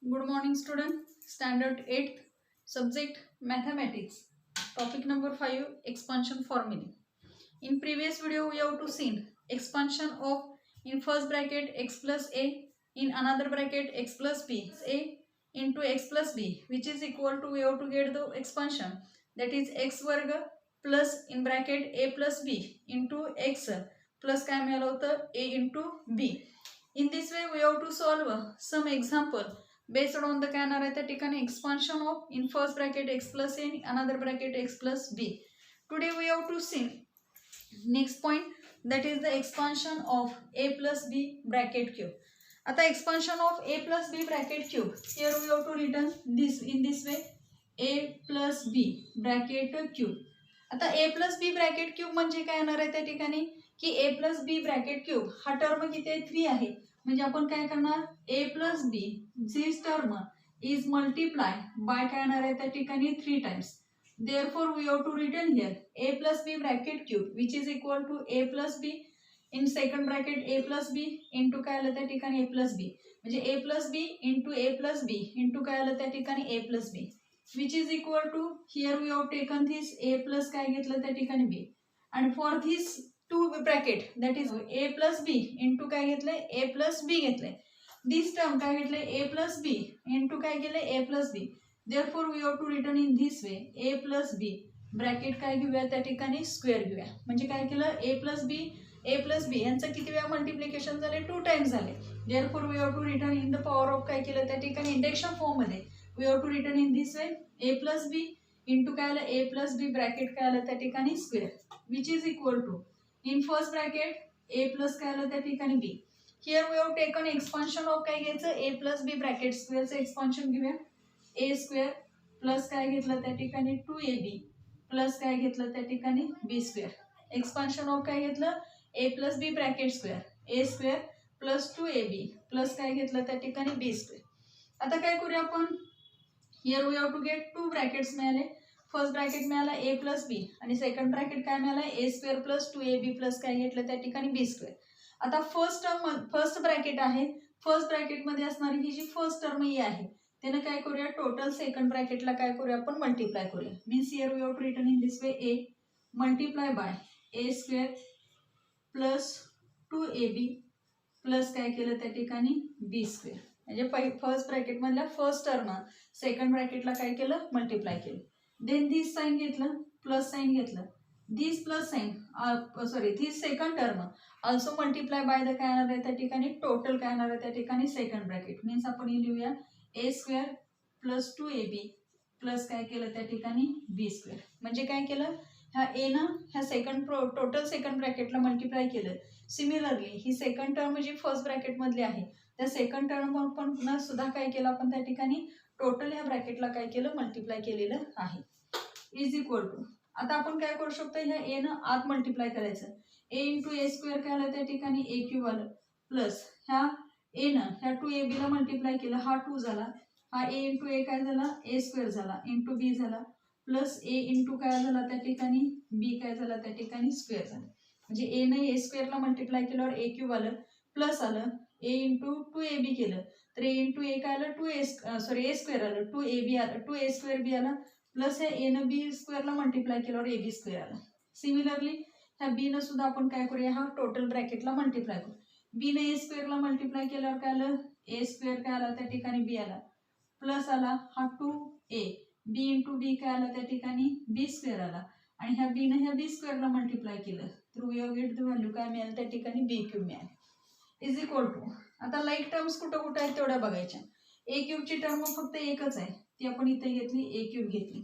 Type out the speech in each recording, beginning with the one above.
Good morning, student. Standard 8th, subject mathematics. Topic number 5, expansion formula. In previous video, we have to seen expansion of in first bracket x plus a, in another bracket x plus b, a into x plus b, which is equal to, we have to get the expansion, that is x varga plus in bracket a plus b into x plus काय मिळालं होतं a into b. In this way, we have to solve some example based on the काय येणार आहे त्या ठिकाणी expansion of in first bracket x plus a, another bracket x plus b. Today we have to see next point, that is the expansion of a plus b bracket cube. आता expansion of a plus b bracket cube, here we have to written this in this way, a plus b bracket cube. आता a plus b bracket cube म्हणजे काय येणार आहे त्या ठिकाणी की a plus b bracket cube हा term किती आहे 3 आहे, म्हणजे आपण काय करणार a plus b this term is multiply by काय येणार आहे त्या ठिकाणी 3 times. Therefore we have to written here a plus b bracket cube which is equal to a plus b in second bracket a plus b into काय आलं त्या ठिकाणी a plus b, म्हणजे a plus b into a plus b into काय आलं त्या ठिकाणी a plus b, which is equal to, here we have taken this a plus काय घेतलं त्या ठिकाणी b, and for this two bracket that is a plus b into काय घेतलंय a plus b घेतलंय, this term काय घेतलंय a plus b into काय केलंय a plus b. Therefore we have to written in this way a plus b bracket काय घेऊया त्या ठिकाणी स्क्वेअर घेऊया, म्हणजे काय केलं a plus b यांचं किती वेळा मल्टिप्लिकेशन झाले 2 टाइम्स झाले. Therefore we have to written in the power of काय केलं त्या ठिकाणी इंडेक्शन फॉर्म मध्ये we have to written in this way a plus b into काय आलं a plus b ब्रॅकेट काय आलं त्या ठिकाणी square, which is equal to in first bracket a plus काय आलं त्या ठिकाणी b. Here we have taken expansion of काय घ्यायचं a plus b ब्रॅकेट स्क्वेअरचं एक्सपान्शन घेऊया, a स्क्वेअर प्लस काय घेतलं त्या ठिकाणी 2ab प्लस काय घेतलं त्या ठिकाणी b स्क्वेअर. एक्सपान्शन ऑफ काय घेतलं a plus b bracket square a square plus 2ab plus काय घेतलं त्या ठिकाणी b स्क्वेअर. आता काय करूया आपण, here we have to get 2 brackets मिळाले. फर्स्ट ब्रॅकेट मिळाला a प्लस b आणि सेकंड ब्रॅकेट काय मिळाला a square plus 2ab plus काय घेतलं त्या ठिकाणी b स्क्वेअर. आता फर्स्ट ब्रॅकेट आहे, फर्स्ट ब्रॅकेटमध्ये असणारी ही जी फर्स्ट टर्म ही आहे त्यानं काय करूया टोटल सेकंड ब्रॅकेटला काय करूया आपण मल्टिप्लाय करूया. Means here we have to written in this way a multiply by a square plus 2ab plus काय केलं त्या ठिकाणी b स्क्वेअर, म्हणजे फर्स्ट ब्रॅकेट मधल्या फर्स्ट टर्म सेकंड ब्रॅकेटला काय केलं मल्टिप्लाय केलं. देन दिस साइन घेतलं प्लस साइन घेतलं, this plus sign this second term also multiply by the काय येणार आहे त्या ठिकाणी टोटल काय येणार आहे त्या ठिकाणी सेकंड ब्रॅकेट. मीन्स आपण हे लिहूया a square plus 2ab plus काय केलं त्या ठिकाणी b स्क्वेअर, म्हणजे काय केलं ह्या a न ह्या टोटल सेकंड ब्रॅकेटला मल्टिप्लाय केलं. सिमिलरली ही सेकंड टर्म जी फर्स्ट ब्रॅकेट मधली आहे त्या सेकंड टर्म पण सुद्धा काय केलं आपण त्या ठिकाणी टोटल ह्या ब्रॅकेटला काय केलं मल्टिप्लाय केलेलं आहे. इज इक्वल टू, आता आपण काय करू शकतो ह्या a न आत मल्टिप्लाय करायचं, a इंटू ए स्क्वेअर काय आलं त्या ठिकाणी a क्यूब आलं प्लस ह्या a न ह्या 2ab ला मल्टिप्लाय केलं, हा 2 झाला, हा a इंटू a काय झाला a स्क्वेअर झाला इंटू b झाला प्लस a इंटू काय झाला त्या ठिकाणी b काय झाला त्या ठिकाणी स्क्वेअर झाला, म्हणजे a ने a स्क्वेअरला मल्टिप्लाय केल्यावर a क्यूब आलं प्लस आलं a इंटू 2ab केलं तर a इंटू a काय आलं a स्क्वेअर आलं 2ab आलं 2a स्क्वेअर b आला प्लस ह्या a न b स्क्वेअरला मल्टिप्लाय केल्यावर ab स्क्वेअर आला. सिमिलरली ह्या b न सुद्धा आपण काय करूया हा टोटल ब्रॅकेटला मल्टिप्लाय करू. b ने a स्क्वेअरला मल्टिप्लाय केल्यावर काय आलं a स्क्वेअर काय आला त्या ठिकाणी b आला प्लस आला हा 2a b इंटू b काय आला त्या ठिकाणी b स्क्वेअर आला आणि ह्या b ने ह्या b स्क्वेअरला मल्टिप्लाय केलं तर we have get the value काय मिळालं त्या ठिकाणी b क्यूब मिळाली. इज इक्वल टू, आता लाईक टर्म्स कुठं कुठं आहेत तेवढ्या बघायच्या. a क्यूबची टर्म फक्त एकच आहे ती आपण इथे घेतली a क्यूब घेतली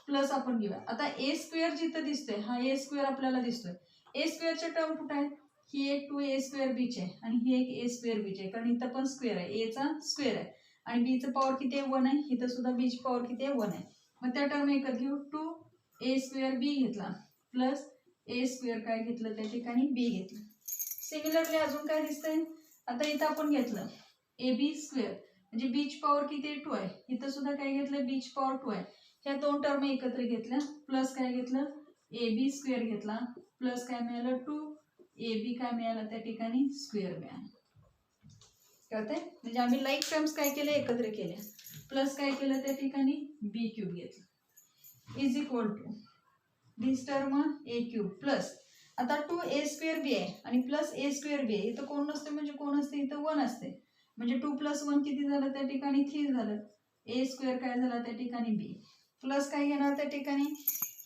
प्लस आपण घेऊया. आता a स्क्वेअर जिथं दिसतोय हा a स्क्वेअर आपल्याला दिसतोय, a स्क्वेअरच्या टर्म कुठं आहेत, ही एक 2a स्क्वेअर बीच आहे आणि ही एक a स्क्वेअर बीच आहे, कारण इथं पण स्क्वेअर आहे, a चा स्क्वेअर आहे आणि b चं पॉवर किती आहे 1 आहे, इथं सुद्धा b ची पॉवर किती आहे 1 आहे. मग त्या टर्म एकच घेऊ, 2a स्क्वेअर b घेतला प्लस a स्क्वेअर काय घेतलं त्या ठिकाणी b घेतलं. सिमिलरली अजून काय दिसतंय, आता इथं आपण घेतलं ab स्क्वेअर म्हणजे b ची पॉवर किती आहे 2 आहे, इथं सुद्धा काय घेतलं b ची पॉवर 2 आहे, ह्या दोन टर्म एकत्र घेतल्या प्लस काय घेतलं ab स्क्वेअर घेतला प्लस काय मिळालं 2ab काय मिळालं त्या ठिकाणी स्क्वेअर मिळालं. कळतंय? म्हणजे आम्ही लाईक टर्म्स काय केले, एकत्र केल्या, प्लस काय केलं त्या ठिकाणी बी क्यूब घेतलं is equal to this term a cube plus आता 2a² बी आहे आणि प्लस a² बी आहे. इथं कोण नसते म्हणजे कोण असते, इथं 1 असते, म्हणजे 2 + 1 किती झालं त्या ठिकाणी 3 झालं. a² काय झाला त्या ठिकाणी b प्लस काय घेणार त्या ठिकाणी,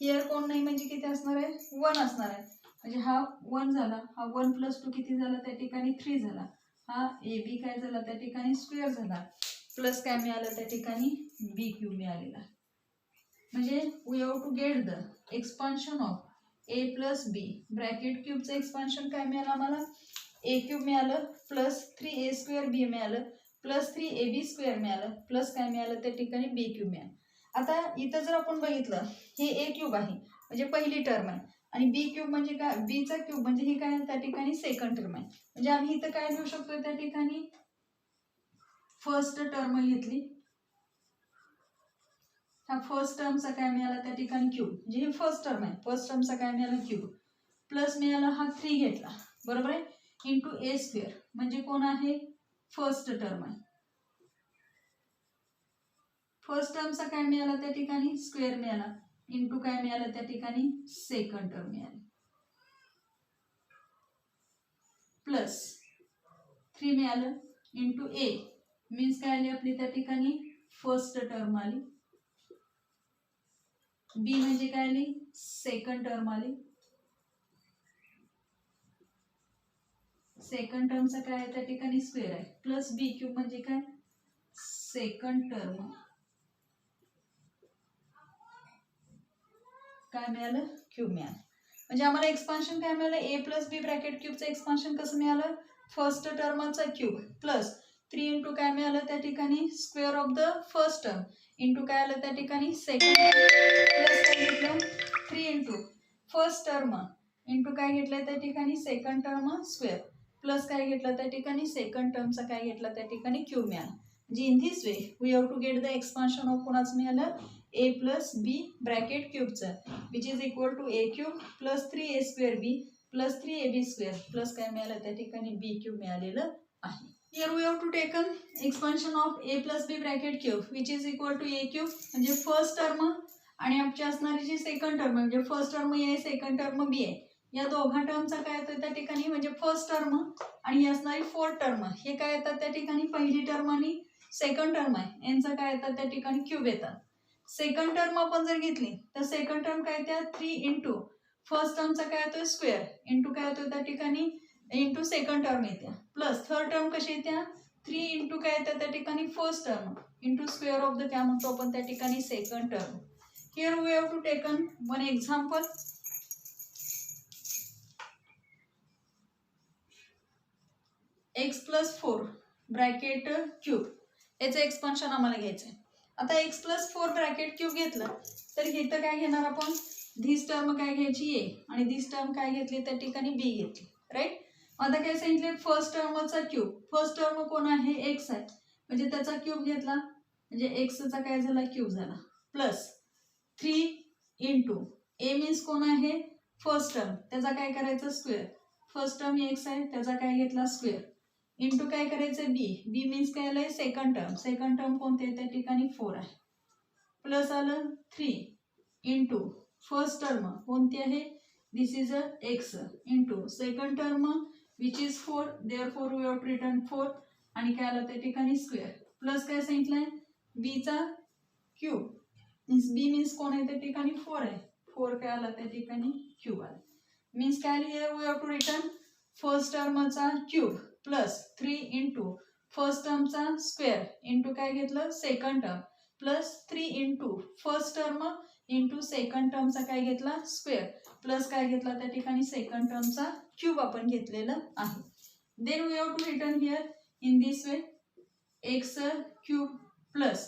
हिअर कोण नाही म्हणजे किती असणार आहे, 1 असणार आहे, म्हणजे हा 1 झाला, हा 1 + 2 किती झाला त्या ठिकाणी 3 झाला, हा ए बी काय झाला त्या ठिकाणी स्क्वेअर झाला, प्लस काय मिळालं त्या ठिकाणी बी क्यूब मिळालेला. म्हणजे we have to get the expansion of a + b bracket क्यूबचं एक्सपान्शन काय मिळालं आम्हाला, a क्यूब मिळालं प्लस 3a² b मिळालं प्लस 3ab² मिळालं प्लस काय मिळालं त्या ठिकाणी b क्यूब मिळालं. आता इथं जर आपण बघितलं हे a क्यूब आहे म्हणजे पहिली टर्म आहे आणि b क्यूब म्हणजे काय, b चा क्यूब म्हणजे हे काय त्या ठिकाणी सेकंड टर्म आहे. म्हणजे आम्ही इथं काय लिहू शकतो त्या ठिकाणी फर्स्ट टर्म घेतली, हा फर्स्ट टर्मचा काय मिळाला त्या ठिकाणी क्यूब, म्हणजे ही फर्स्ट टर्म आहे, फर्स्ट टर्मचा काय मिळाला क्यूब प्लस मिळाला हा 3 घेतला बरोबर आहे इंटू a² म्हणजे कोण आहे फर्स्ट टर्म आहे, फर्स्ट टर्मचा काय मिळाला त्या ठिकाणी स्क्वेअर मिळाला इंटू काय मिळालं त्या ठिकाणी सेकंड टर्म मिळाली प्लस 3 मिळालं इंटू a मीन्स काय आली आपली त्या ठिकाणी फर्स्ट टर्म आली, बी म्हणजे काय आली सेकंड टर्म आली, सेकंड टर्मचा काय आहे त्या ठिकाणी स्क्वेअर आहे प्लस बी क्यूब म्हणजे काय सेकंड टर्म काय मिळालं क्यूब मिळालं. म्हणजे आम्हाला एक्सपान्शन काय मिळालं a + b ब्रॅकेट क्यूबचं एक्सपान्शन कसं मिळालं, फर्स्ट टर्मचा क्यूब प्लस 3 इंटू काय मिळालं त्या ठिकाणी square of the first term into काय आलं त्या ठिकाणी सेकंड प्लस काय घेतलं 3 इंटू फर्स्ट टर्म इंटू काय घेतलं त्या ठिकाणी सेकंड टर्म स्क्वेअर प्लस काय घेतलं त्या ठिकाणी सेकंड टर्मचा काय घेतला त्या ठिकाणी क्यूब मिळाला. म्हणजे in this way we have to get the expansion of कोणाचं मिळालं a + b ब्रॅकेट क्यूबचं which is equal to a cube plus 3a² b plus 3ab² plus काय मिळालं त्या ठिकाणी b क्यूब मिळालेलं आहे. Here we have to taken expansion of a + b bracket cube which is equal to a cube म्हणजे first term आणि आमची असणारी जी सेकंड टर्म म्हणजे फर्स्ट टर्म a आहे सेकंड टर्म b आहे या दोघा टर्मचा काय येतं त्या ठिकाणी म्हणजे फर्स्ट टर्म आणि ही असणारी फोर्थ टर्म हे काय येतात त्या ठिकाणी पहिली टर्म आणि सेकंड टर्म आहे यांचं काय येतात त्या ठिकाणी क्यूब येतात. सेकंड टर्म आपण जर घेतली तर सेकंड टर्म काय त्या 3 इंटू फर्स्ट टर्मचा काय येतोय स्क्वेअर इंटू काय येतोय त्या ठिकाणी इंटू सेकंड टर्म येत्या प्लस थर्ड टर्म कशी येत्या 3 इंटू काय येतं त्या ठिकाणी first term into square of the काय म्हणतो आपण त्या ठिकाणी second term. Here we have to taken one example. x + 4 bracket cube याचं एक्सपान्शन आम्हाला घ्यायचं आहे. आता x + 4 ब्रॅकेट क्यूब घेतलं तर इथं काय घेणार आपण धिस टर्म काय घ्यायची a आणि धिस टर्म काय घेतली त्या ठिकाणी b घेतली राईट. आता काय सांगितले फर्स्ट टर्मचा क्यूब, फर्स्ट टर्म कोण आहे x आहे म्हणजे त्याचा क्यूब घेतला म्हणजे x चा काय झाला क्यूब झाला प्लस 3 इंटू a मीन्स कोण आहे फर्स्ट टर्म त्याचा काय करायचं स्क्वेअर, फर्स्ट टर्म x आहे त्याचा काय घेतला स्क्वेअर इंटू काय करायचं बी, बी मीन्स काय आलंय सेकंड टर्म, सेकंड टर्म कोणते त्या ठिकाणी 4 आहे प्लस आलं 3 इंटू फर्स्ट टर्म कोणती आहे this is a x into second term which is 4 therefore we have written 4 आणि काय आलं त्या ठिकाणी स्क्वेअर प्लस काय सांगितलंय b चा क्यूब मीन्स b मीन्स कोण आहे त्या ठिकाणी 4 आहे 4 काय आला त्या ठिकाणी क्यूब आला मीन्स काय here we have to written first टर्मचा क्यूब प्लस 3 इंटू फर्स्ट टर्मचा स्क्वेअर इंटू काय घेतलं second term plus 3 into first term into second टर्मचा काय घेतला स्क्वेअर प्लस काय घेतला त्या ठिकाणी सेकंड टर्मचा क्यूब आपण घेतलेलं आहे. Then we have to return here in this way x cube plus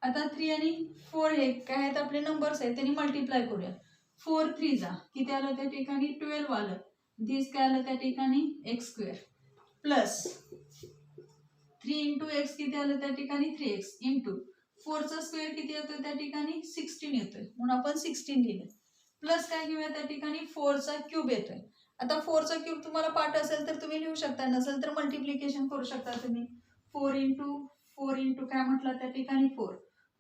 आता 3 आणि 4 हे काय आहेत आपले नंबर्स आहेत त्यांनी मल्टिप्लाय करूया 4 3 जा किती आलं त्या ठिकाणी 12 आलं दिस काय आलं त्या ठिकाणी x² प्लस 3 इंटू एक्स किती आलं त्या ठिकाणी 3x इंटू 4 चा स्क्वेअर किती येतोय त्या ठिकाणी 16 येतोय म्हणून आपण 16 लिहिलं प्लस काय घेऊया त्या ठिकाणी 4 चा क्यूब येतोय. आता 4 चा क्यूब तुम्हाला पाठ असेल तर तुम्ही लिहू शकता नसेल तर मल्टिप्लिकेशन करू शकता तुम्ही 4 इंटू काय म्हटलं त्या ठिकाणी 4.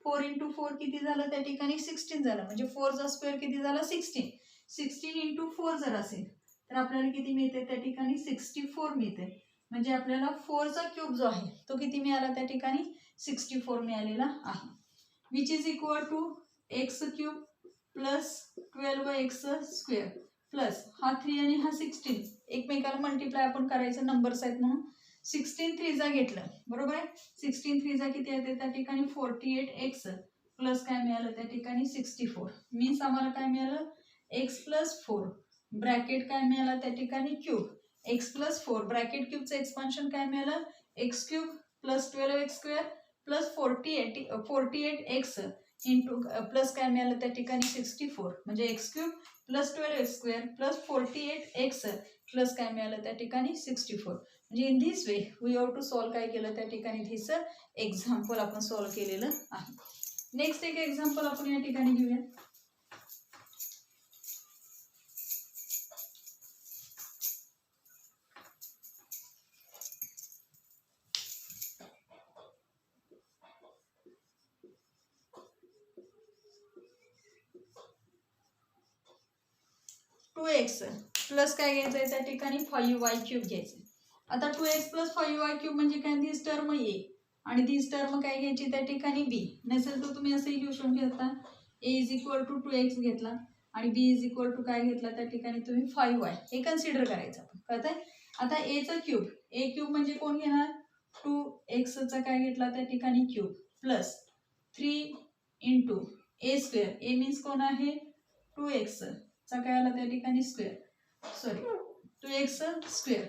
4 इंटू 4 किती झालं त्या ठिकाणी 16 झालं. म्हणजे 4चा स्क्वेअर किती झाला 16. 16 इंटू 4 जर असेल तर आपल्याला किती मिळते त्या ठिकाणी 64 मिळते. म्हणजे आपल्याला 4चा क्यूब जो आहे तो किती मिळाला त्या ठिकाणी 64 मिळालेला आहे. Which is equal to x cube plus 12x square plus हा 3 आणि हा 16 एकमेकाला मल्टिप्लाय आपण करायचं नंबर्स आहेत म्हणून 16 3 घेतलं बरोबर आहे. 16 3 किती येते त्या ठिकाणी 48x प्लस काय मिळालं त्या ठिकाणी 64 मीन्स आम्हाला काय मिळालं x प्लस 4 ब्रॅकेट काय मिळाला त्या ठिकाणी क्यूब x प्लस 4 ब्रॅकेट क्यूबचं एक्सपान्शन काय मिळालं x cube plus 12x square plus 48x into plus काय मिळालं त्या ठिकाणी 64 म्हणजे x cube plus 12x square plus 48x plus काय मिळालं त्या ठिकाणी 64. म्हणजे in this way we have to solve काय केलं त्या ठिकाणी धिस एक्झाम्पल आपण सॉल्व केलेलं आहे. नेक्स्ट एक एक्झाम्पल आपण या ठिकाणी घेऊया. टू एक्स प्लस काय घ्यायचं आहे त्या ठिकाणी 5y क्यूब घ्यायचं. आता 2x प्लस 5y क्यूब म्हणजे काय दिस टर्म ए आणि दिस टर्म काय घ्यायची त्या ठिकाणी बी. नसेल तर तुम्ही असंही घेऊ शकता घेता a is equal to 2x घेतला आणि b इज इक्वल टू काय घेतला त्या ठिकाणी तुम्ही 5y हे कन्सिडर करायचं आपण कळतंय. आता a चा क्यूब a क्यूब म्हणजे कोण घेणार 2x चा काय घेतला त्या ठिकाणी cube plus 3 into a square a means कोण आहे 2x चा काय आला त्या ठिकाणी square sorry 2x square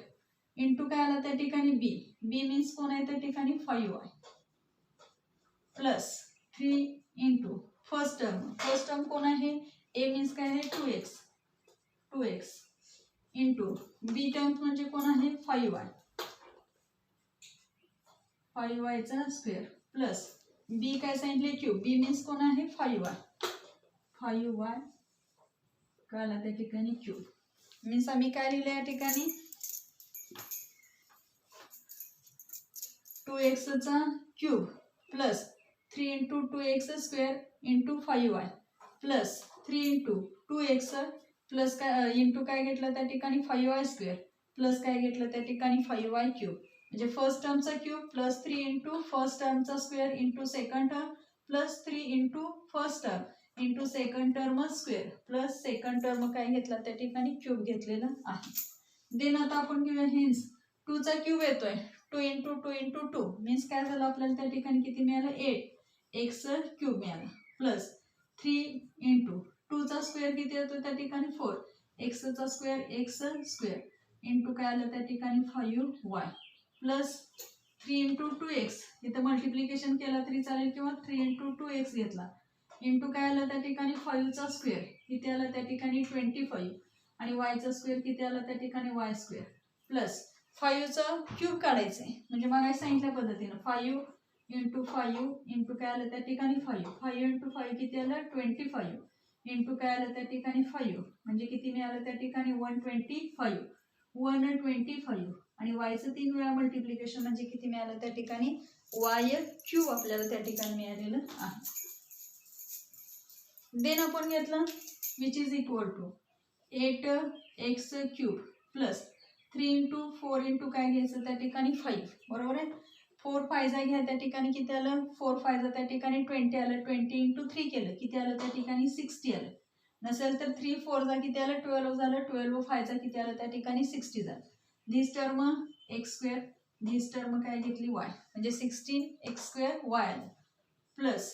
into काय आला त्या ठिकाणी बी बी मीन्स कोण आहे त्या ठिकाणी 5y plus 3 into first term कोण आहे a मीन्स काय आहे 2x इंटू बी टर्म म्हणजे कोण आहे 5y चा स्क्वेअर प्लस बी काय सांगितले क्यूब बी मीन्स कोण आहे 5y कळाला त्या ठिकाणी क्यूब मीन्स आम्ही काय लिहिलं या ठिकाणी 2x चा cube plus 3 into 2x square into 5y plus 3 into 2x plus काय इंटू काय घेतलं त्या ठिकाणी 5y स्क्वेअर प्लस काय घेतलं त्या ठिकाणी 5y क्यूब म्हणजे फर्स्ट टर्मचा क्यूब प्लस 3 इंटू फर्स्ट टर्मचा square into second term plus 3 into first term into second term square plus second term काय घेतला त्या ठिकाणी क्यूब घेतलेला आहे. देन आता आपण घेऊया हेन्स 2 चा क्यूब येतोय 2 इंटू 2 इंटू 2 मीन्स काय झालं आपल्याला त्या ठिकाणी किती मिळालं 8x क्यूब मिळाला प्लस 3 इंटू 2 चा स्क्वेअर किती येतो त्या ठिकाणी 4x चा स्क्वेअर x स्क्वेअर इंटू काय आलं त्या ठिकाणी 5y प्लस 3 इंटू 2x इथं मल्टिप्लिकेशन केला तरी चालेल किंवा 3 इंटू 2x घेतला इंटू काय आलं त्या ठिकाणी 5 चा स्क्वेअर किती आला त्या ठिकाणी 25 आणि y चा स्क्वेअर किती आला त्या ठिकाणी y स्क्वेअर प्लस 5 चा क्यूब काढायचं आहे म्हणजे मग सांगितल्या पद्धतीनं 5 इंटू 5 इंटू काय आलं त्या ठिकाणी 5 इंटू 5 किती आलं 25 इंटू काय आलं त्या ठिकाणी 5 म्हणजे किती मिळालं त्या ठिकाणी 125 आणि y चं 3 वेळा मल्टिप्लिकेशन म्हणजे किती मिळालं त्या ठिकाणी y क्यूब आपल्याला त्या ठिकाणी मिळालेलं आहे. देन आपण घेतलं which is equal to 8x cube plus 3 into 4 into काय घ्यायचं त्या ठिकाणी 5 बरोबर आहे. 4 5 घ्या त्या ठिकाणी किती आलं 4 5 त्या ठिकाणी 20 आलं 20 इंटू 3 केलं किती आलं त्या ठिकाणी 60 आलं. नसेल तर 3 4 किती आलं 12 झालं 12 5 किती आलं त्या ठिकाणी 60 झालं. दिस टर्म एक्स स्क्वेअर दिस टर्म काय घेतली y म्हणजे 16x स्क्वेअर y आलं प्लस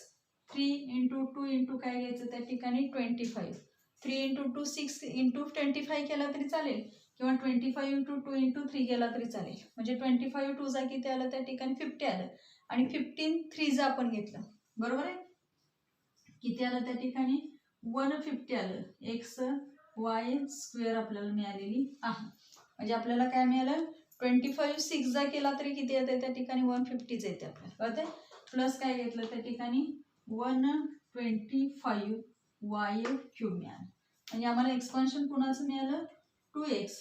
3 इंटू 2 इंटू काय घ्यायचं त्या ठिकाणी 25 3 इंटू 2 6 इंटू 25 केला तरी चालेल किंवा 25 इंटू 2 इंटू 3 केला तरी चालेल म्हणजे 25 2 जा किती आलं त्या ठिकाणी 50 आलं आणि 15 3 जा आपण घेतलं बरोबर आहे किती आलं त्या ठिकाणी 150 आलं x y स्क्वेअर आपल्याला मिळालेली आहे. म्हणजे आपल्याला काय मिळालं 25 6 जा केला तरी किती येते त्या ठिकाणी 150 येते आपल्याला कळतंय प्लस काय घेतलं त्या ठिकाणी 125 y क्यूब मिळालं. म्हणजे आम्हाला एक्सपान्शन कुणाचं मिळालं 2x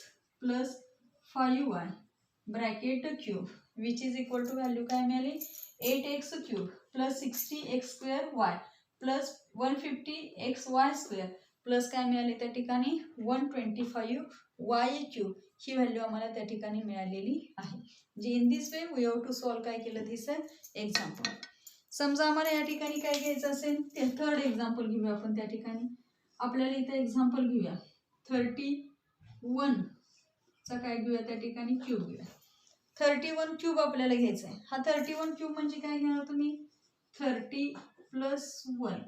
plus 5y bracket cube which is equal to value काय मिळाली 8x cube plus 60x square y plus 150xy square plus काय मिळाले त्या ठिकाणी 125y क्यूब ही व्हॅल्यू आम्हाला त्या ठिकाणी मिळालेली आहे. जे in this way we have to solve काय केलं दिस एक्झाम्पल. समजा आम्हाला या ठिकाणी काय घ्यायचं असेल ते थर्ड एक्झाम्पल घेऊया आपण. त्या ठिकाणी आपल्याला इथं एक्झाम्पल घेऊया 31 चा काय घेऊया त्या ठिकाणी क्यूब घेऊया. 31 क्यूब आपल्याला घ्यायचा आहे. हा 31 क्यूब म्हणजे काय घेणार तुम्ही 30 + 1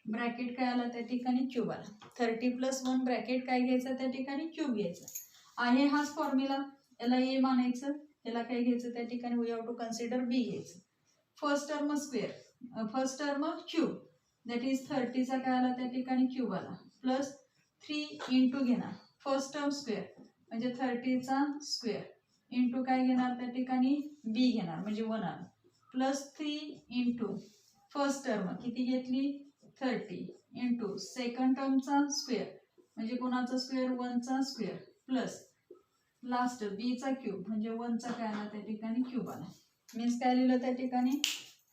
ब्रॅकेट काय आला त्या ठिकाणी क्यूब आला. 30 + 1 ब्रॅकेट काय घ्यायचा त्या ठिकाणी क्यूब घ्यायचा आहे. हाच फॉर्म्युला. याला ए मानायचं, याला काय घ्यायचं त्या ठिकाणी वी हॅव टू कन्सिडर बी घ्यायचं. First term square first term cube that is 30 चा काय आला त्या ठिकाणी क्यूब आला प्लस 3 इंटू घेणार फर्स्ट टर्म स्क्वेअर म्हणजे 30 चा स्क्वेअर इंटू काय घेणार त्या ठिकाणी बी घेणार म्हणजे 1 आलं प्लस 3 इंटू फर्स्ट टर्म किती घेतली 30 इंटू सेकंड टर्मचा स्क्वेअर म्हणजे कोणाचा स्क्वेअर 1 चा स्क्वेअर प्लस लास्ट बी चा क्यूब म्हणजे 1 चा काय आला त्या ठिकाणी क्यूब आला. मीन्स काय लिहिलं त्या ठिकाणी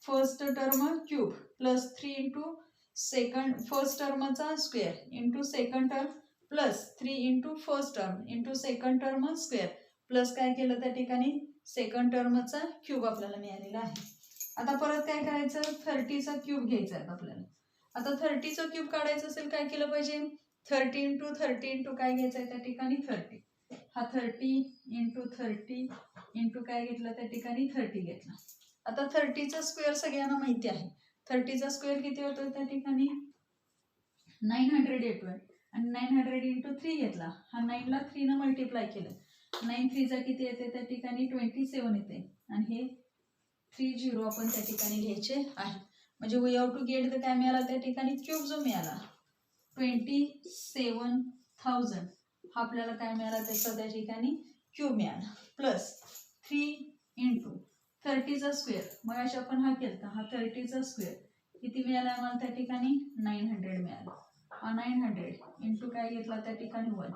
first term cube plus 3 into second first टर्मचा square into second term plus 3 into first term into second term square plus काय केलं त्या ठिकाणी सेकंड टर्मचा क्यूब आपल्याला मिळालेला आहे. आता परत काय करायचं 30चा क्यूब घ्यायचा आहे आपल्याला. आता 30चा क्यूब काढायचं असेल काय केलं पाहिजे 30 इंटू 30 इंटू काय घ्यायचं आहे त्या ठिकाणी 30. हा 30 इंटू 30 इंटू काय घेतलं त्या ठिकाणी 30 घेतला. आता 30चा स्क्वेअर सगळ्यांना माहिती आहे. 30चा स्क्वेअर किती होतो त्या ठिकाणी 900 येतोय आणि 900 इंटू 3 घेतला. हा 9 ला 3 न मल्टिप्लाय केलं 9 3 चा किती येते त्या ठिकाणी 27 येते आणि हे 30 आपण त्या ठिकाणी घ्यायचे आहे. म्हणजे we have to get the काय मिळाला त्या ठिकाणी क्यूब जो मिळाला 27,000 हा आपल्याला काय मिळाला त्याचा त्या ठिकाणी क्यूब मिळाला प्लस 3 इंटू 30चा स्क्वेअर मग अशा आपण हा केला हा 30चा स्क्वेअर किती मिळाला आम्हाला त्या ठिकाणी 900 मिळाला. हा 900 इंटू काय घेतला त्या ठिकाणी 1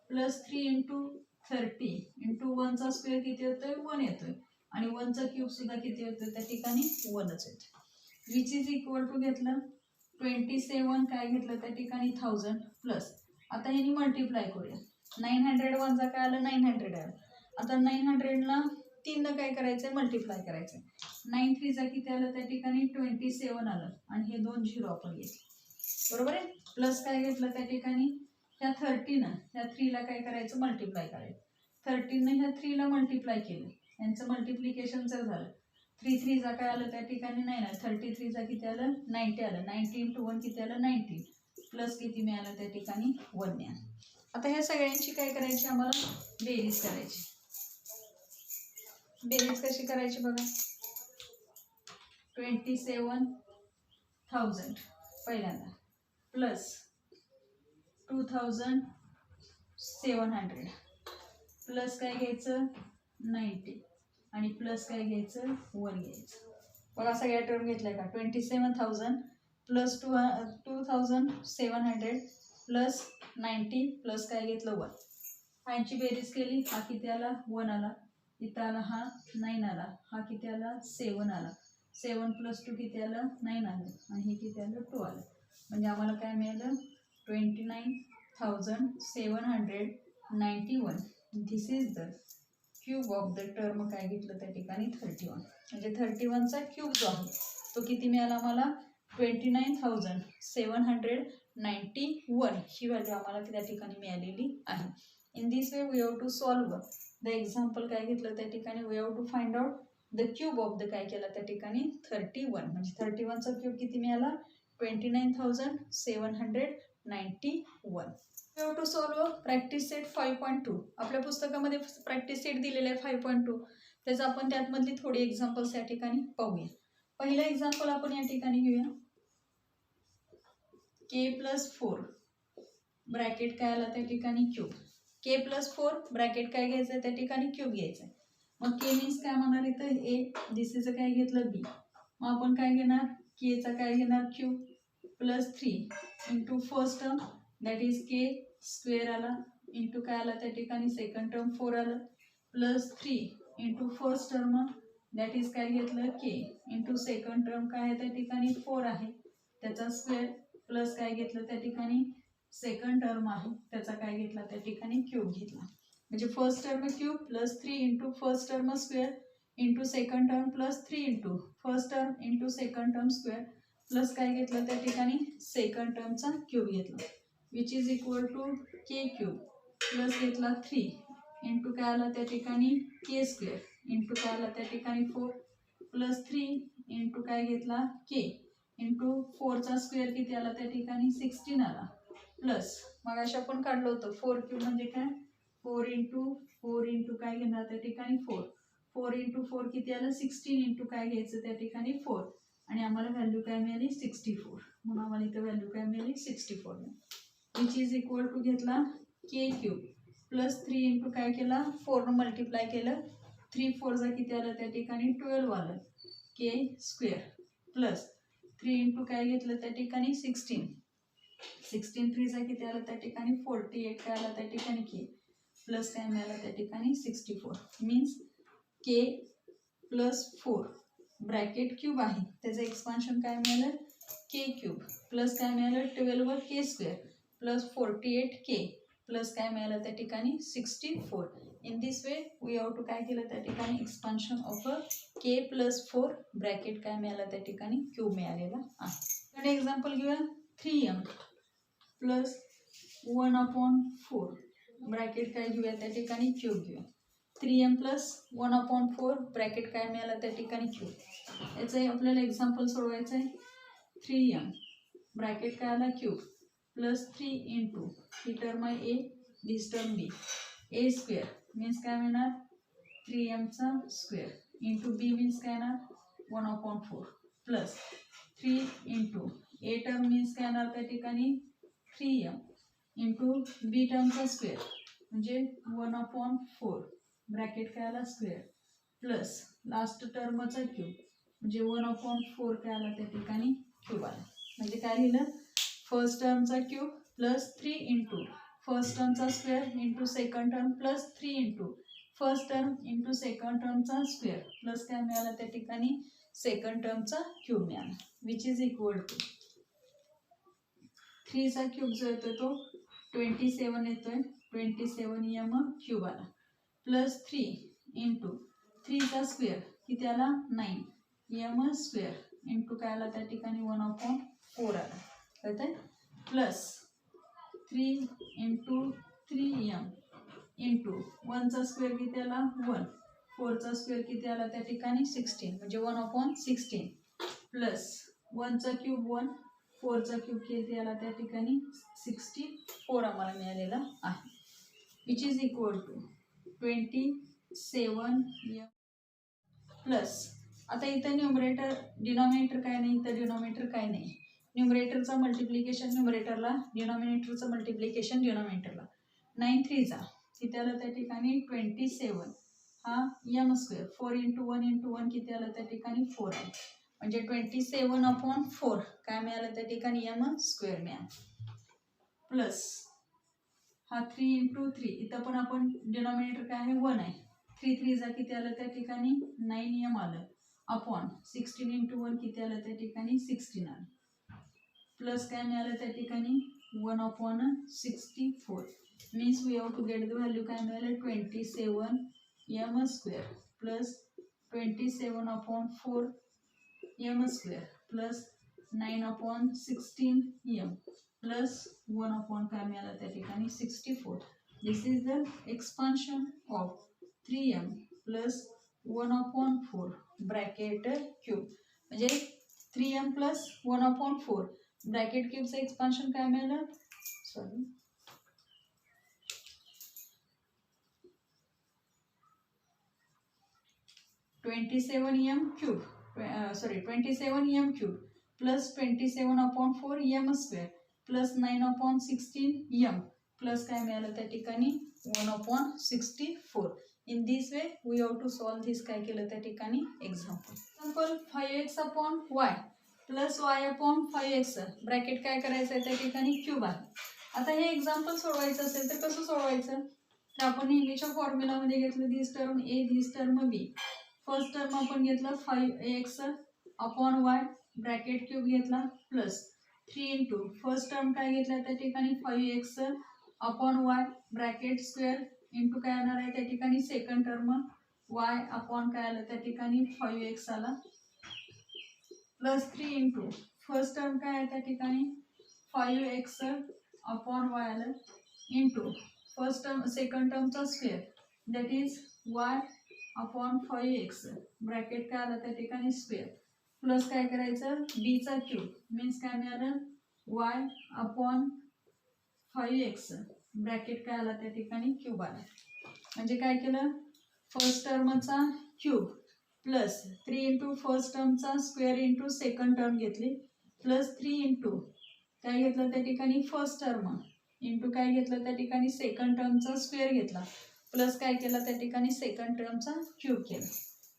प्लस 3 इंटू 30 इंटू 1चा स्क्वेअर किती होतोय 1 येतोय आणि 1चा क्यूब सुद्धा किती होतोय त्या ठिकाणी 1च येतोय विच इज इक्वल टू घेतलं 27 काय घेतलं त्या ठिकाणी 1000 प्लस आता ह्यानी मल्टिप्लाय करूया 900 1 काय आलं 900 आलं. आता 900 ला 3 न काय करायचंय मल्टिप्लाय करायचंय 9 3 चा किती आलं त्या ठिकाणी 27 आलं आणि हे 2 झिरो आपण घेतले बरोबर आहे. प्लस काय घेतलं त्या ठिकाणी ह्या 30 न ह्या 3 ला काय करायचं मल्टिप्लाय करायचं 30 ने ह्या 3 ला मल्टिप्लाय केलं यांचं मल्टिप्लिकेशन जर झालं 3 3 चा काय आलं त्या ठिकाणी 9 आलं 33 चा किती आलं 90 आलं 90 इंटू 1 किती आलं 90 प्लस किती मिळालं त्या ठिकाणी 1 मिळालं. आता ह्या सगळ्यांची काय करायची आम्हाला बेरीज करायची. बेरीज कशी करायची बघा 27,000 पहिल्यांदा प्लस 2,700 प्लस काय घ्यायचं 90 आणि प्लस काय घ्यायचं 1 घ्यायचं. बघा सगळ्या टर्म घेतल्या का 27,000 प्लस 2,700 प्लस 90 प्लस काय घेतलं 1 ह्यांची बेरीज केली हा किती आला 1 आला इथं आला हा 9 आला हा किती आला 7 आला 7 प्लस 2 किती आलं 9 आलं आणि हे किती आलं 2 आलं म्हणजे आम्हाला काय मिळालं 29,791 this is the cube of the term काय घेतलं त्या ठिकाणी 31 म्हणजे 31चा क्यूब जो आहे तो किती मिळाला आम्हाला 29,791 ही व्हॅल्यू आम्हाला त्या ठिकाणी मिळालेली आहे. In this way we have to solve the example काय घेतलं त्या ठिकाणी we have to find out the cube of the काय केलं त्या ठिकाणी 31 म्हणजे 31चा क्यूब किती मिळाला 29,791. We have to solve practice set 5.2 आपल्या पुस्तकामध्ये प्रॅक्टिस सेट दिलेला आहे 5.2 त्याचं आपण त्यातमधली थोडी एक्झाम्पल्स या ठिकाणी पाहूया. पहिलं एक्झाम्पल आपण या ठिकाणी घेऊया k+4 ब्रॅकेट काय आला त्या ठिकाणी क्यूब k+4 ब्रॅकेट काय घ्यायचं त्या ठिकाणी क्यूब घ्यायचं मग k मीन्स काय म्हणणार इथं a दिस इज काय घेतलं b मग आपण काय घेणार k चा काय घेणार cube plus 3 into first term that is k square आला इंटू काय आला त्या ठिकाणी सेकंड टर्म 4 आलं plus 3 into first term that is काय घेतलं के इंटू सेकंड टर्म काय आहे त्या ठिकाणी 4 आहे त्याचा स्क्वेअर प्लस काय घेतलं त्या ठिकाणी सेकंड टर्म आहे त्याचा काय घेतला त्या ठिकाणी क्यूब घेतला म्हणजे first term cube plus 3 into first term square into second term plus 3 into first term into second term square plus काय घेतलं त्या ठिकाणी सेकंड टर्मचा क्यूब घेतला which is equal to k cube plus घेतला 3 इंटू काय आला त्या ठिकाणी के स्क्वेअर इंटू काय आला त्या ठिकाणी 4 प्लस 3 इंटू काय घेतला के इंटू 4चा स्क्वेअर किती आला त्या ठिकाणी 16 आला प्लस मग अशा आपण काढलं होतं 4 क्यूब म्हणजे काय 4 इंटू काय घेणार त्या ठिकाणी 4 इंटू 4 किती आलं 16 इंटू काय घ्यायचं त्या ठिकाणी 4 आणि आम्हाला व्हॅल्यू काय मिळाली 64 म्हणून आम्हाला इथं व्हॅल्यू काय मिळाली 64 विच इज इक्वल टू घेतला के क्यूब प्लस 3 इंटू काय केला 4 मल्टिप्लाय केलं 3 4 किती आलं त्या ठिकाणी 12 आलं के स्क्वेअर प्लस 3 इंटू काय घेतलं त्या ठिकाणी 16 3 किती आलं त्या ठिकाणी 48 काय आलं त्या ठिकाणी के प्लस काय मिळालं त्या ठिकाणी 64 मीन्स के प्लस 4 ब्रॅकेट क्यूब आहे त्याचं एक्सपान्शन काय मिळालं के क्यूब प्लस काय मिळालं 12 वर k square plus 48 k plus काय मिळालं त्या ठिकाणी 64 in this way we have to काय केलं त्या ठिकाणी expansion of a k plus 4 bracket काय मिळालं त्या ठिकाणी क्यूब मिळालेला आहे एक्झाम्पल घेऊया 3m प्लस 1/4 ब्रॅकेट काय घेऊया त्या ठिकाणी क्यूब घेऊया 3m प्लस 1/4 ब्रॅकेट काय मिळालं त्या ठिकाणी क्यूब याचं आपल्याला एक्झाम्पल सोडवायचं आहे 3m ब्रॅकेट काय आला क्यूब प्लस 3 इंटू ही टर्म आहे ए दिस टर्म बी ए स्क्वेअर मीन्स काय मिळणार 3mचा स्क्वेअर इंटू बी मीन्स काय येणार 1/4 plus 3 into a term means काय येणार त्या ठिकाणी 3m इंटू बी टर्मचा स्क्वेअर म्हणजे 1/4 ब्रॅकेट काय आला स्क्वेअर प्लस लास्ट टर्मचा क्यूब म्हणजे 1/4 काय आला त्या ठिकाणी क्यूब आला म्हणजे काय लिहिलं फर्स्ट टर्मचा क्यूब प्लस 3 इंटू फर्स्ट टर्मचा square into second term plus 3 into first term into second टर्मचा स्क्वेअर प्लस काय मिळाला त्या ठिकाणी सेकंड टर्मचा क्यूब मिळाला विच इज इक्वल टू 3चा क्यूब जो येतोय तो 27 येतोय 27m क्यूब आला प्लस 3 इंटू 3चा स्क्वेअर किती आला 9m स्क्वेअर इंटू काय आला त्या ठिकाणी 1/4 आला कळतंय प्लस 3 इंटू 3m इंटू 1चा स्क्वेअर किती आला 1 4चा स्क्वेअर किती आला त्या ठिकाणी 16 म्हणजे 1/16 प्लस 1चा क्यूब 1 4चा क्यूब किती आला त्या ठिकाणी 64 आम्हाला मिळालेला आहे which is equal to 27m plus आता इथं न्यूमरेटर डिनॉमिनेटर काय नाही इथं डिनॉमिनेटर काय नाही न्यूमरेटरचा मल्टिप्लिकेशन न्यूमरेटरला डिनॉमिनेटरचं मल्टिप्लिकेशन डिनॉमिनेटरला 9 3 किती आलं त्या ठिकाणी 27 हा m स्क्वेअर 4 इंटू 1 इंटू 1 किती आलं त्या ठिकाणी 4 आहे म्हणजे 27/4 काय मिळालं त्या ठिकाणी m स्क्वेअर मिळाला प्लस हा 3 इंटू 3 इथं पण आपण डिनॉमिनेटर काय आहे 1 आहे 3 3 किती आलं त्या ठिकाणी 9m आलं अपॉन 16 इंटू 1 किती आलं त्या ठिकाणी 16 आलं प्लस काय मिळालं त्या ठिकाणी 1/64 means we have to get the value काय मिळालं 27m square plus 27/4 m square plus 9/16m plus 1 काय मिळालं त्या ठिकाणी 64 this is the expansion of 3m plus 1/4 bracket cube म्हणजे 3m प्लस 1/4 ब्रॅकेट क्यूबचं एक्सपान्शन काय मिळालं sorry 27m cube 27m cube plus 27/4 m square plus 9/16m plus काय मिळालं त्या ठिकाणी 1/64 in this way we have to solve दिस काय केलं त्या ठिकाणी example 5x/y plus y/5x bracket काय करायचं आहे त्या ठिकाणी क्यूब आहे आता हे एक्झाम्पल सोडवायचं असेल तर कसं सोडवायचं तर आपण नेहमीच्या फॉर्म्युलामध्ये घेतलं दिस टर्म ए दिस टर्म बी. फर्स्ट टर्म आपण घेतलं 5x upon Y bracket cube घेतला प्लस 3 इंटू फर्स्ट टर्म काय घेतला त्या ठिकाणी 5x upon Y bracket square into काय येणार आहे त्या ठिकाणी सेकंड टर्म y अपॉन काय आलं त्या ठिकाणी 5x आला प्लस 3 इंटू फर्स्ट टर्म काय आहे त्या ठिकाणी 5x अपॉन y आलं इंटू फर्स्ट टर्म सेकंड टर्मचा square that is y upon 5x bracket काय आलं त्या ठिकाणी स्क्वेअर प्लस काय करायचं b चा क्यूब मीन्स काय मिळालं y अपॉन 5x ब्रॅकेट काय आला त्या ठिकाणी क्यूब आला. म्हणजे काय केलं फर्स्ट टर्मचा क्यूब प्लस 3 इंटू फर्स्ट टर्मचा स्क्वेअर इंटू सेकंड टर्म घेतली प्लस 3 इंटू काय घेतलं त्या ठिकाणी फर्स्ट टर्म इंटू काय घेतलं त्या ठिकाणी सेकंड टर्मचा स्क्वेअर घेतला प्लस काय केलं त्या ठिकाणी सेकंड टर्मचा क्यूब केला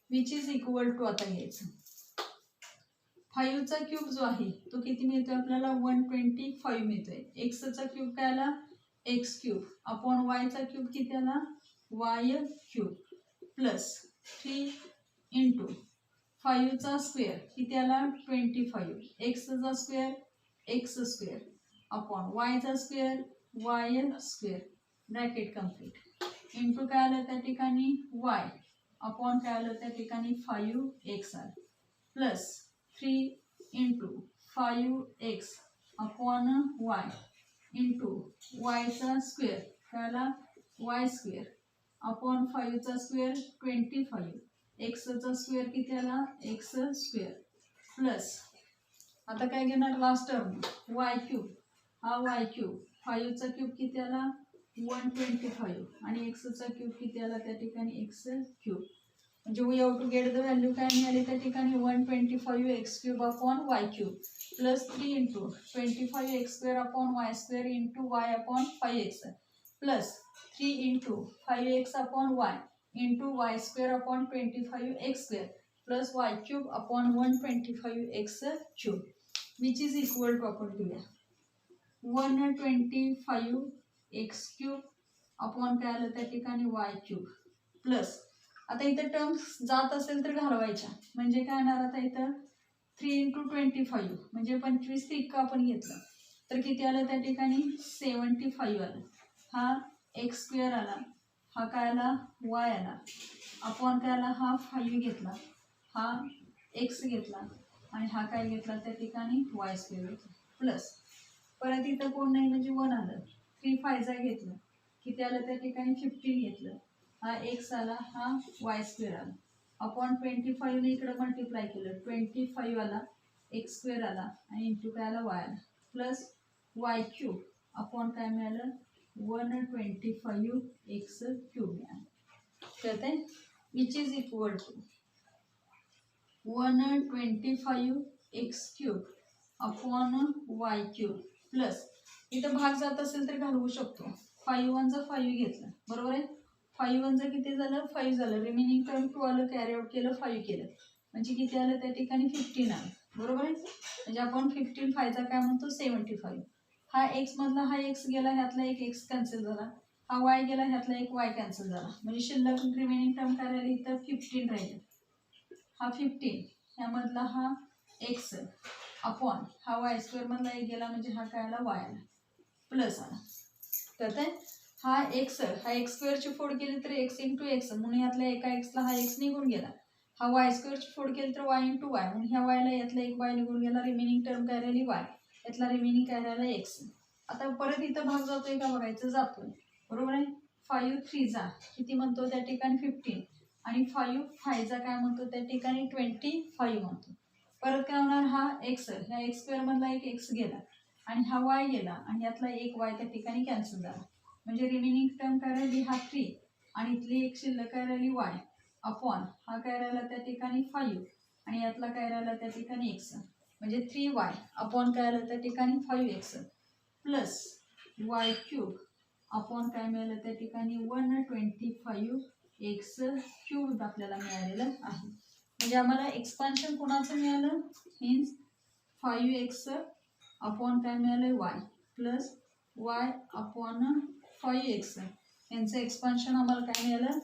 विच इज इक्वल टू आता घ्यायचं 5 चा क्यूब जो आहे तो किती मिळतोय आपल्याला 125 मिळतोय. x चा क्यूब काय आला x क्यूब अपॉन y चा क्यूब किती आला y क्यूब प्लस 3 इंटू 5 चा स्क्वेअर किती आला 25 x चा square x square upon y चा square y square bracket complete into काय आलं त्या ठिकाणी y अपॉन काय आलं त्या ठिकाणी 5x आलं plus 3 into 5x upon y into y चा स्क्वेअर काय आला y स्क्वेअर अपॉन 5 चा स्क्वेअर 25 x चा स्क्वेअर किती आला x स्क्वेअर प्लस आता काय घेणार लास्ट टर्म y क्यूब हा y क्यूब 5 चा क्यूब किती आला 125 आणि x चा क्यूब किती आला त्या ठिकाणी x क्यूब. म्हणजे we have to get the value काय मिळाली त्या ठिकाणी 125 x cube upon y cube plus 3 into 25 x square upon y square into y upon 5x plus 3 into 5x upon y into y square upon 25 x square plus y cube upon 125 x cube which is equal to आपण घेऊया 125 x cube upon काय आलं त्या ठिकाणी y cube plus आता इथं terms जात असेल तर घालवायच्या म्हणजे काय येणार आता इथं 3 इंटू 25 म्हणजे 25 त्रिक आपण घेतलं तर किती आलं त्या ठिकाणी 75 आलं. हा एक्स स्क्वेअर आला हा काय आला y आला अपॉन काय आला हा 5 घेतला हा x घेतला आणि हा काय घेतला त्या ठिकाणी y स्क्वेअर घेतला प्लस परत इथं कोण नाही म्हणजे 1 आलं 3 5 घेतलं किती आलं त्या ठिकाणी 15 घेतलं हा x आला हा y स्क्वेअर आला अपॉन 25 ने इकडे मल्टिप्लाय केलं 25 आला x स्क्वेअर आला आणि इंटू काय आला y आला प्लस y क्यूब अपॉन काय मिळालं 125 x क्यूब मिळालं. कळतंय which is equal to 125 x cube upon y cube plus इथं भाग जात असेल तर घालवू शकतो 5 1 5 घेतलं बरोबर आहे 5 1 किती झालं 5 झालं रिमेनिंग टर्म 2 आलं कॅरी आउट केलं 5 केलं म्हणजे किती आलं त्या ठिकाणी 15 आलं बरोबर आहे. म्हणजे आपण 15 5 काय म्हणतो 75 हा x मधला हा x गेला ह्यातला एक x कॅन्सल झाला हा y गेला ह्यातला एक y कॅन्सल झाला म्हणजे शिल्लक रिमेनिंग टर्म काय राहिली इथं 15 राहिलं हा 15 ह्यामधला हा x अपॉन हा y स्क्वेअर मधला एक गेला म्हणजे हा काय आला y आला प्लस आला कळतंय हा x स्क्वेअरची फोड केली तर x इंटू एक्स म्हणून यातल्या एका xला हा x निघून गेला हा y स्क्वेअरची फोड केली तर y इंटू वाय म्हणून ह्या y ला यातला एक y निघून गेला रिमेनिंग टर्म काय राहिली y यातला रिमेनिंग काय राहिला x. आता परत इथं भाग जातोय का बघायचं जातोय बरोबर आहे 5 3 जा किती म्हणतो त्या ठिकाणी 15 आणि 5 5 जा काय म्हणतो त्या ठिकाणी 25 म्हणतो. परत काय होणार हा x ह्या x स्क्वेअर मधला एक x गेला आणि हा y गेला आणि यातला एक y त्या ठिकाणी कॅन्सल झाला म्हणजे रिमेनिंग टर्म काय राहिली हा 3 आणि इथली एक शिल्लक काय राहिली y अपॉन हा काय राहिला त्या ठिकाणी 5 आणि यातला काय राहिला त्या ठिकाणी x म्हणजे 3y अपॉन काय आलं त्या ठिकाणी 5x plus y cube upon काय मिळालं त्या ठिकाणी 125x क्यूब आपल्याला मिळालेलं आहे. म्हणजे आम्हाला एक्सपान्शन कोणाचं मिळालं मीन्स 5x अपॉन काय मिळालं y plus y upon 5x यांचं एक्सपान्शन आम्हाला काय मिळालं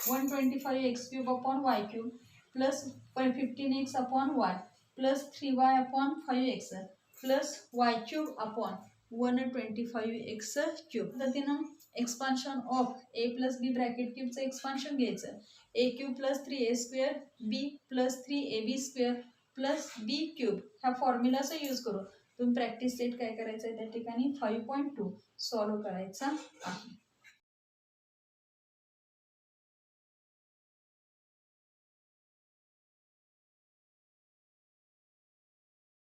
125 x cube upon y cube plus 15x upon y plus 3y upon 5x plus y cube upon 125x cube. पद्धतीनं expansion of a plus b bracket क्यूबचं expansion घ्यायचं a cube plus 3a square b plus 3ab square plus b cube ह्या फॉर्म्युलाचा use करून तुम्ही practice set काय करायचं आहे त्या ठिकाणी 5.2 सॉल्व्ह करायचा आहे.